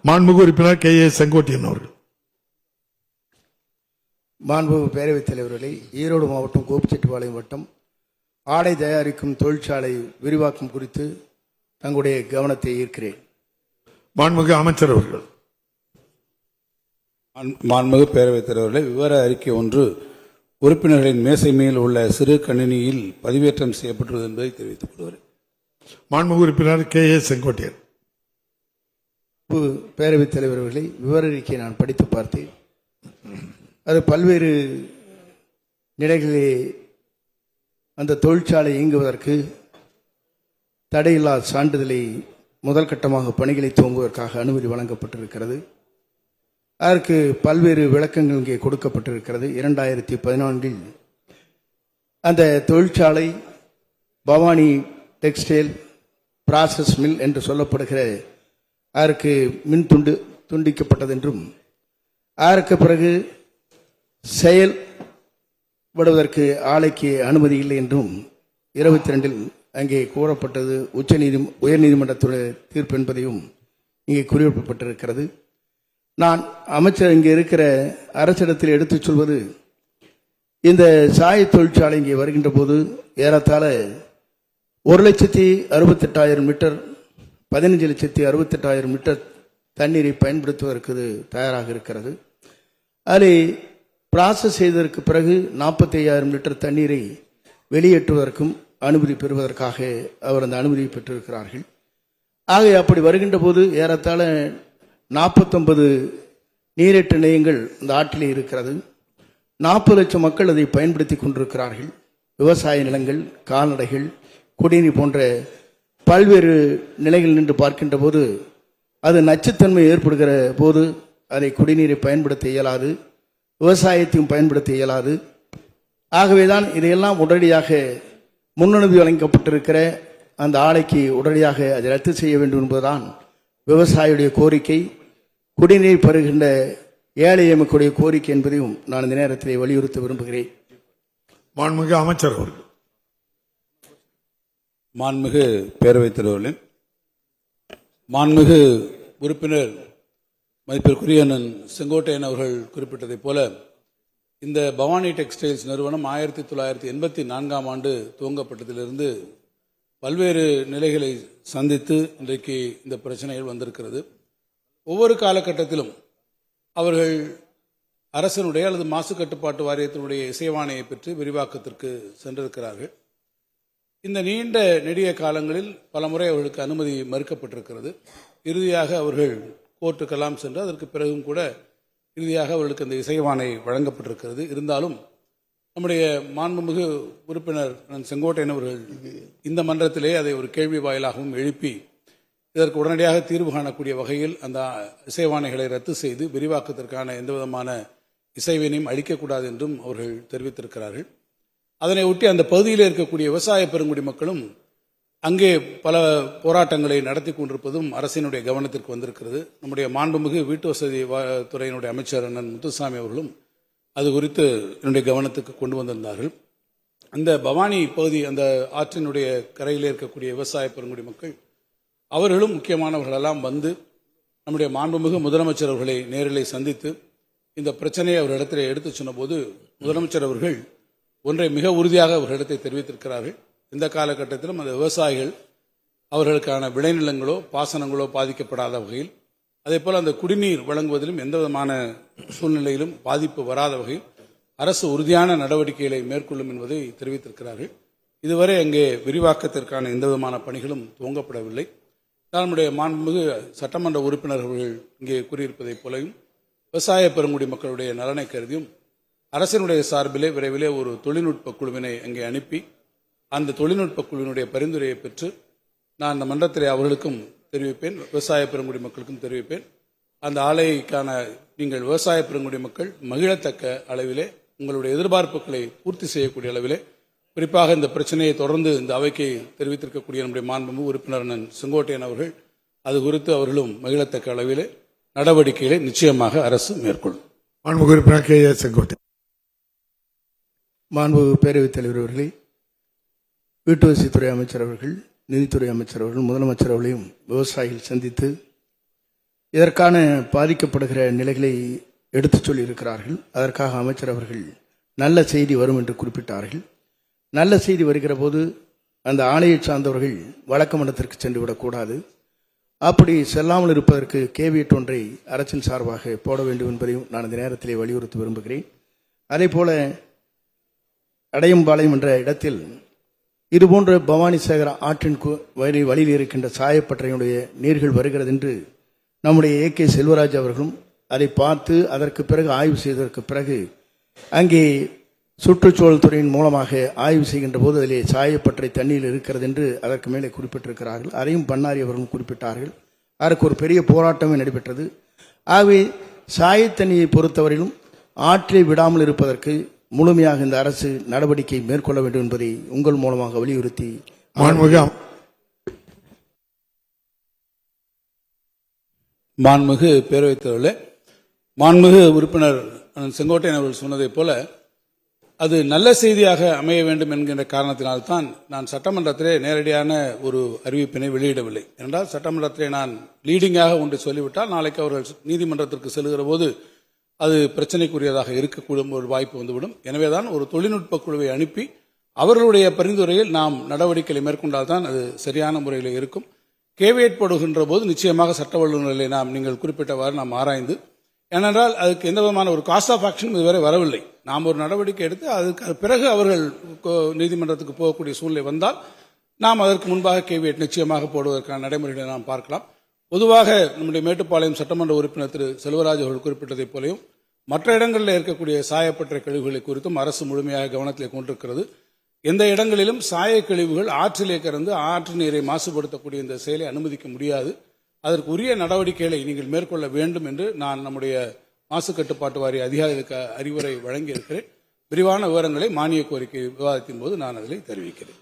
மாண்புமிகு உறுப்பினர் K A Sengottaiyan அவர்கள். மாண்புமிகு பேரவைத் தலைவர்களை, ஈரோடு மாவட்டம் கோபிச்செட்டிப்பாளையம் வட்டம் ஆடை தயாரிக்கும் தொழிற்சாலை விரிவாக்கம் குறித்து தங்களுடைய கவனத்தை ஈர்க்கிறேன். மாண்புமிகு அமைச்சர் அவர்கள். மாண்புமிகு பேரவைத் தலைவர்களே, விவர அறிக்கை ஒன்று உறுப்பினர்களின் மேசை மேல் உள்ள சிறு கணினியில் பதிவேற்றம் செய்யப்பட்டுள்ளது என்பதை தெரிவித்துக் கொள்கிறேன். மாண்புமிகு உறுப்பினர் கே ஏ செங்கோட்டையன். பேரவைத் தலைவர்களை, விவர அறிக்கையை நான் படித்து பார்த்தேன். அது பல்வேறு நிலைகளிலே அந்த தொழிற்சாலை இயங்குவதற்கு தடையில்லா சான்றிதழை முதல் கட்டமாக பணிகளை துவங்குவதற்காக அனுமதி வழங்கப்பட்டிருக்கிறது. அதற்கு பல்வேறு விளக்கங்கள் இங்கே கொடுக்கப்பட்டிருக்கிறது. 2014 அந்த தொழிற்சாலை பவானி டெக்ஸ்டைல் ப்ராசஸ் மில் என்று சொல்லப்படுகிற அதற்கு மின் துண்டிக்கப்பட்டது என்றும், அதற்கு பிறகு செயல்படுவதற்கு ஆலைக்கு அனுமதி இல்லை என்றும் 22 அங்கே கூறப்பட்டது உயர்நீதிமன்றத்துடைய தீர்ப்பு என்பதையும் இங்கே குறிப்பிடப்பட்டிருக்கிறது. நான் அமைச்சர் இங்கே இருக்கிற அரசிடத்தில் எடுத்துச் சொல்வது, இந்த சாய தொழிற்சாலை இங்கே வருகின்ற போது ஏறத்தாழ 1,68,000 மீட்டர் 15,68,000 மீட்டர் தண்ணீரை பயன்படுத்துவதற்கு தயாராக இருக்கிறது. அதில் ப்ராசஸ் செய்ததற்கு பிறகு 45,000 லிட்டர் தண்ணீரை வெளியேற்றுவதற்கும் அனுமதி பெறுவதற்காக அவர் அந்த அனுமதியை பெற்றிருக்கிறார்கள். ஆக அப்படி வருகின்ற போது ஏறத்தாழ 49 நீரேற்று நிலையங்கள் இந்த ஆற்றிலே இருக்கிறது. 40 லட்சம் மக்கள் அதை பயன்படுத்தி கொண்டிருக்கிறார்கள். விவசாய நிலங்கள், கால்நடைகள், குடிநீர் போன்ற பல்வேறு நிலைகள் நின்று பார்க்கின்ற போது அது நச்சுத்தன்மை ஏற்படுகிற போது அதை குடிநீரை பயன்படுத்த இயலாது, விவசாயத்தையும் பயன்படுத்த இயலாது. ஆகவேதான் இதையெல்லாம் உடனடியாக முன்னனுமதி வழங்கப்பட்டிருக்கிற அந்த ஆலைக்கு உடனடியாக அதை ரத்து செய்ய வேண்டும் என்பதுதான் விவசாயியுடைய கோரிக்கை, குடிநீர் பருகின்ற ஏழை எமக்குடைய கோரிக்கை என்பதையும் நான் இந்த நேரத்தில் வலியுறுத்த விரும்புகிறேன். மாண்புமிகு அமைச்சர் அவர்கள். மாண்புமிகு பேரவைத் தலைவர்களே, மாண்புமிகு உறுப்பினர் மதிப்பிற்குரிய அண்ணன் செங்கோட்டையன் அவர்கள் குறிப்பிட்டதைப் போல, இந்த பவானி டெக்ஸ்டைல்ஸ் நிறுவனம் 1984 ஆண்டு துவங்கப்பட்டதிலிருந்து பல்வேறு நிலைகளை சந்தித்து இன்றைக்கு இந்த பிரச்சனைகள் வந்திருக்கிறது. ஒவ்வொரு காலகட்டத்திலும் அவர்கள் அரசனுடைய அல்லது மாசு கட்டுப்பாட்டு வாரியத்தினுடைய இசைவாணையை பெற்று விரிவாக்கத்திற்கு சென்றிருக்கிறார்கள். இந்த நீண்ட நெடிய காலங்களில் பல முறை அவர்களுக்கு அனுமதி மறுக்கப்பட்டிருக்கிறது. இறுதியாக அவர்கள் கோர்ட்டுக்கெல்லாம் சென்று அதற்கு பிறகும் கூட இறுதியாக அவர்களுக்கு அந்த இசைவாணை வழங்கப்பட்டிருக்கிறது. இருந்தாலும் நம்முடைய மாண்புமிகு உறுப்பினர் செங்கோட்டையன் அவர்கள் இந்த மன்றத்திலே அதை ஒரு கேள்வி வாயிலாகவும் எழுப்பி இதற்கு உடனடியாக தீர்வு காணக்கூடிய வகையில் அந்த இசைவாணைகளை ரத்து செய்து விரிவாக்கத்திற்கான எந்தவிதமான இசைவினையும் அளிக்கக்கூடாது என்றும் அவர்கள் தெரிவித்திருக்கிறார்கள். அதனை ஒட்டி அந்த பகுதியில் இருக்கக்கூடிய விவசாய பெருங்குடி மக்களும் அங்கே பல போராட்டங்களை நடத்தி கொண்டிருப்பதும் அரசினுடைய கவனத்திற்கு வந்திருக்கிறது. நம்முடைய மாண்புமிகு வீட்டு வசதி துறையினுடைய அமைச்சர் அண்ணன் முத்துசாமி அவர்களும் அது குறித்து என்னுடைய கவனத்துக்கு கொண்டு வந்திருந்தார்கள். அந்த பவானி பகுதி, அந்த ஆற்றினுடைய கரையில் இருக்கக்கூடிய விவசாய பெருங்குடி மக்கள் அவர்களும் முக்கியமானவர்களெல்லாம் வந்து நம்முடைய மாண்புமிகு முதலமைச்சர் அவர்களை நேரிலே சந்தித்து இந்த பிரச்சனையை அவர்களிடத்தில் எடுத்துச் சொன்னபோது முதலமைச்சர் அவர்கள் ஒன்றை மிக உறுதியாக அவர்களிடத்தை தெரிவித்திருக்கிறார்கள். இந்த காலகட்டத்திலும் அந்த விவசாயிகள் அவர்களுக்கான விளைநிலங்களோ பாசனங்களோ பாதிக்கப்படாத வகையில், அதே போல் அந்த குடிநீர் வழங்குவதிலும் எந்த விதமான சூழ்நிலையிலும் பாதிப்பு வராத வகையில் அரசு உறுதியான நடவடிக்கைகளை மேற்கொள்ளும் என்பதை தெரிவித்திருக்கிறார்கள். இதுவரை அங்கே விரிவாக்கத்திற்கான எந்த விதமான பணிகளும் துவங்கப்படவில்லை. நம்முடைய மாண்புமிகு சட்டமன்ற உறுப்பினர்கள் இங்கே கூறியிருப்பதைப் போலவும் விவசாய பெருங்குடி மக்களுடைய நலனை கருதியும் அரசினுடைய சார்பிலே விரைவிலே ஒரு தொழில்நுட்ப குழுவினை அங்கே அனுப்பி அந்த தொழில்நுட்ப குழுவினுடைய பரிந்துரையை பெற்று நான் அந்த மன்றத்திலே அவர்களுக்கும் தெரிவிப்பேன், விவசாய பெருங்குடி மக்களுக்கும் தெரிவிப்பேன். அந்த ஆலைக்கான நீங்கள் விவசாய பெருங்குடி மக்கள் மகிழத்தக்க அளவிலே உங்களுடைய எதிர்பார்ப்புகளை பூர்த்தி செய்யக்கூடிய அளவிலே, குறிப்பாக இந்த பிரச்சனையை தொடர்ந்து இந்த அவைக்கு தெரிவித்திருக்கக்கூடிய நம்முடைய மாண்புமிகு உறுப்பினர் செங்கோட்டையன் அவர்கள் அது குறித்து அவர்களும் மகிழத்தக்க அளவிலே நடவடிக்கைகளை நிச்சயமாக அரசு மேற்கொள்ளும். மாண்புமிகு உறுப்பினர் கே ஏ செங்கோட்டையன். மாண்புமிகு பேரவைத் தலைவர் அவர்களே, வீட்டு வசதித்துறை அமைச்சர் அவர்கள், நிதித்துறை அமைச்சர் அவர்கள், முதலமைச்சர் அவர்களையும் விவசாயிகள் சந்தித்து இதற்கான பாதிக்கப்படுகிற நிலைகளை எடுத்துச் சொல்லியிருக்கிறார்கள். அதற்காக அமைச்சர் அவர்கள் நல்ல செய்தி வரும் என்று குறிப்பிட்டார்கள். நல்ல செய்தி வருகிற போது அந்த ஆலையை சார்ந்தவர்கள் வழக்கு மன்றத்திற்கு சென்று விடக்கூடாது. அப்படி செல்லாமல் இருப்பதற்கு கேவியட் ஒன்றை அரசின் சார்பாக போட வேண்டும் என்பதையும் நான் இந்த நேரத்திலே வலியுறுத்த விரும்புகிறேன். அதே போல அடையம்பாளையம் என்ற இடத்தில் இதுபோன்ற பவானி சேகர ஆற்றின் வழியில் இருக்கின்ற சாயப்பட்டறையினுடைய நீர்கள் வருகிறது என்று நம்முடைய AK செல்வராஜ் அவர்களும் அதை பார்த்து அதற்கு பிறகு ஆய்வு செய்ததற்கு பிறகு அங்கே சுற்றுச்சூழல் துறையின் மூலமாக ஆய்வு செய்கின்ற போது அதிலே சாயப்பட்டறை தண்ணீர் இருக்கிறது என்று அதற்கு மேலே குறிப்பிட்டிருக்கிறார்கள். அதையும் பண்ணாரி அவர்களும் குறிப்பிட்டார்கள். அதற்கு ஒரு பெரிய போராட்டமே நடைபெற்றது. ஆகவே சாயத்தண்ணியை பொறுத்தவரையிலும் ஆற்றை விடாமல் இருப்பதற்கு முழுமையாக இந்த அரசு நடவடிக்கை மேற்கொள்ள வேண்டும் என்பதை உங்கள் மூலமாக வலியுறுத்தி மாண்புமிகு பேரவைத் தலைவர்களே, மாண்புமிகு உறுப்பினர் செங்கோட்டையன் அவர்கள் சொன்னதைப் போல அது நல்ல செய்தியாக அமைய வேண்டும் என்கின்ற காரணத்தினால்தான் நான் சட்டமன்றத்திலே நேரடியான ஒரு அறிவிப்பினை வெளியிடவில்லை. என்றால் சட்டமன்றத்திலே நான் லீடிங்காக ஒன்று சொல்லிவிட்டால் நாளைக்கு அவர்கள் நீதிமன்றத்திற்கு செல்கிற போது அது பிரச்சனைக்குரியதாக இருக்கக்கூடும் ஒரு வாய்ப்பு வந்துவிடும். எனவேதான் ஒரு தொழில்நுட்ப குழுவை அனுப்பி அவர்களுடைய பரிந்துரையில் நாம் நடவடிக்கைகளை மேற்கொண்டால்தான் அது சரியான முறையில் இருக்கும். கேவியட் போடுகின்ற போது நிச்சயமாக சட்ட வல்லுநர்களை நீங்கள் குறிப்பிட்டவாறு நாம் ஆராய்ந்து, ஏனென்றால் அதுக்கு எந்த விதமான ஒரு காஸ்ட் ஆஃப் ஆக்ஷன் இதுவரை வரவில்லை. நாம் ஒரு நடவடிக்கை எடுத்து அதுக்கு பிறகு அவர்கள் நீதிமன்றத்துக்கு போகக்கூடிய சூழ்நிலை வந்தால் நாம் அதற்கு முன்பாக கேவியட் நிச்சயமாக போடுவதற்கான நடைமுறைகளை நாம் பார்க்கலாம். பொதுவாக நம்முடைய மேட்டுப்பாளையம் சட்டமன்ற உறுப்பினர் திரு செல்வராஜ் அவர்கள் குறிப்பிட்டதைப் போலையும் மற்ற இடங்களில் இருக்கக்கூடிய சாயப்பட்டறை கழிவுகளை குறித்தும் அரசு முழுமையாக கவனத்தில் கொண்டிருக்கிறது. எந்த இடங்களிலும் சாய கழிவுகள் ஆற்றிலே கறந்து ஆற்று நீரை மாசுபடுத்தக்கூடிய இந்த செயலை அனுமதிக்க முடியாது. அதற்கு உரிய நடவடிக்கைகளை நீங்கள் மேற்கொள்ள வேண்டும் என்று நான் நம்முடைய மாசு கட்டுப்பாட்டு வாரிய அதிகாரிகளுக்கு அறிவுரை வழங்கியிருக்கிறேன். விரிவான விவரங்களை மானிய கோரிக்கை விவாதத்தின் போது நான் அதில் தெரிவிக்கிறேன்.